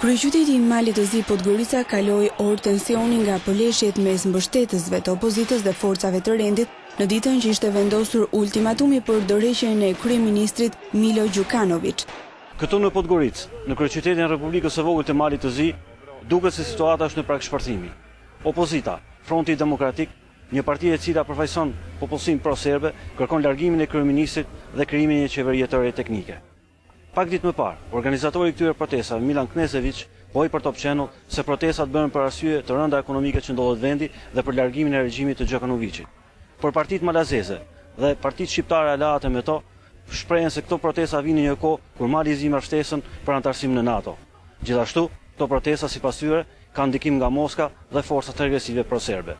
Kryeqyteti i Malit të Zi Podgorica kaloi orë tensioni nga përleshjet mes mbështetësve të opozitës dhe forcave të rendit në ditën që ishte vendosur ultimatumi për dorëheqjen e kryeministrit Milo Đukanović. Këtu në Podgoricë, në kryeqytetin e Republikës së Vogël të Malit të Zi, duket se situata është në prakshpërthimi. Opozita, Fronti Demokratik, një parti e cila përfaqëson popullsinë pro-serbe, kërkon largimin e kryeministrit dhe krijimin e një qeverie të re teknike. Pak ditë më parë, organizatori i këtyre protestave, Milan Knežević, poi për Top Channel se protestat bëhen për arsye të rënda ekonomike që ndodhet vendi dhe për largimin e regjimit të Đukanovićit. Por partitë malazeze dhe partitë shqiptare aleate me to shprehen se këto protesta vinë në një kohë kur Mali i Zi marr ftesën për antarësim në NATO. Gjithashtu, këto protesta sipas tyre kanë ndikim nga Moska dhe forcat regresive pro-serbe.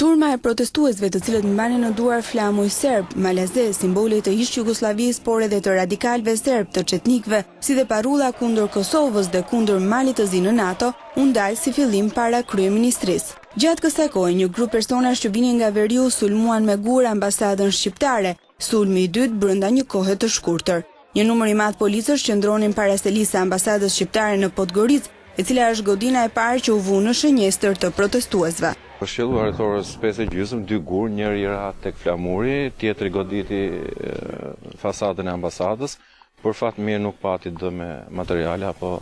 Turma e protestuesve të cilët mbanin në duar flamuj serb, malazez, simbole të ish Jugosllavisë, por edhe të radikalëve serb, të çetnikëve, si dhe parulla kundër Kosovës dhe kundër Malit të Zi në NATO, u ndal si fillim para kryeministrisë. Gjatë kësaj kohe, një grup personash që vinin nga veriu sulmuan me gur ambasadën shqiptare, sulmi i dytë brenda një kohe të shkurtër. Një numër i madh policësh qëndronin para selisë së ambasadës shqiptare në Podgoricë, e cila është godina e parë që u vu në shënjestër të protestuesve. Këshilluar rreth orës 5:30, 2 gur, njëri ra tek flamuri, tjetri goditi fasadën e ambasadës, por fat mirë nuk pati dëme materiale apo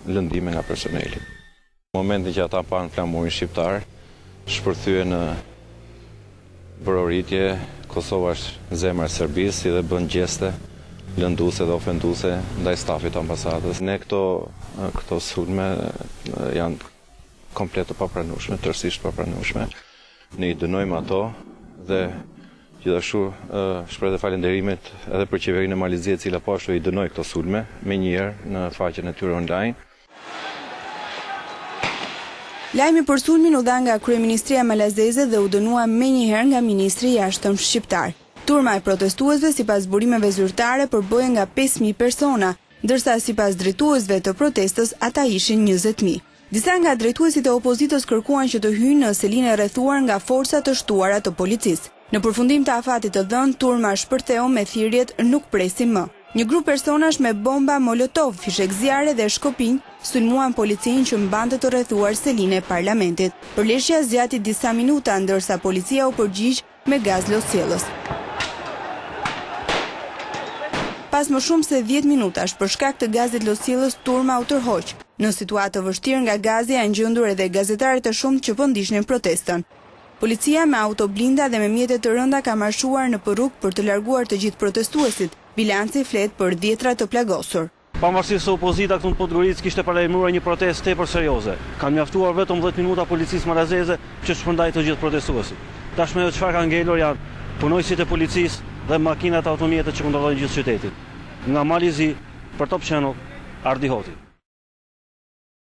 lëndime nga personeli. Në momentin që ata pan flamurin shqiptar, shpërthyen në bëroritje, Kosova është zemra e Serbisë, si dhe bën gjeste lënduese dhe ofenduese ndaj stafit të ambasadës. Ne këto sulme janë komplet të papranueshme, tërësisht papranueshme. Ne i dënojmë ato dhe gjithashtu shpreh dhe falënderimet edhe për qeverinë e Malit të Zi, e cila po ashtu i dënoi këto sulme menjëherë në faqen e tyre online. Lajmi për sulmin u dha nga kryeministria malazeze dhe u dënua menjëherë nga ministri i jashtëm shqiptar. Turma e protestuesve sipas burimeve zyrtare përbëhej nga 5.000 persona, ndërsa sipas drejtuesve të protestës ata ishin 20.000. Disa nga drejtuesit e opozitës kërkuan që të hyjnë në selinë e rrethuar nga forca të shtuara të policisë. Në përfundim të afatit të dhënë, turma shpërtheu me thirrjet "Nuk presim më". Një grup personash me bomba molotov, fishek zjarre dhe shkopinj sulmuan policinë që mbante të rrethuar selinë e parlamentit. Përleshja zgjati disa minuta, ndërsa policia u përgjigj me gaz losjellës. Pas më shumë se 10 minutash, për shkak të gazit losjellës, turma u tërhoq. Në situatë të vështirë nga gazi janë gjendur edhe gazetarët e shumtë që po ndiqnin protestën. Policia me autoblinda dhe me mjete të rënda ka marshuar në rrugë për të larguar të gjithë protestuesit. Bilanci flet për dhjetra të plagosur. Pavarësisht se opozita këtu në Podgoricë kishte paralajmëruar një protestë tepër serioze, kanë mjaftuar vetëm 10 minuta policisë malazeze që shpërndaj të gjithë protestuesit. Tashmë ajo çfarë ka ngelur janë punojësit e policisë dhe makinat automjete që kontrollojnë gjithë qytetin. Nga Mali i Zi, për Top Channel, Ardi Hoti.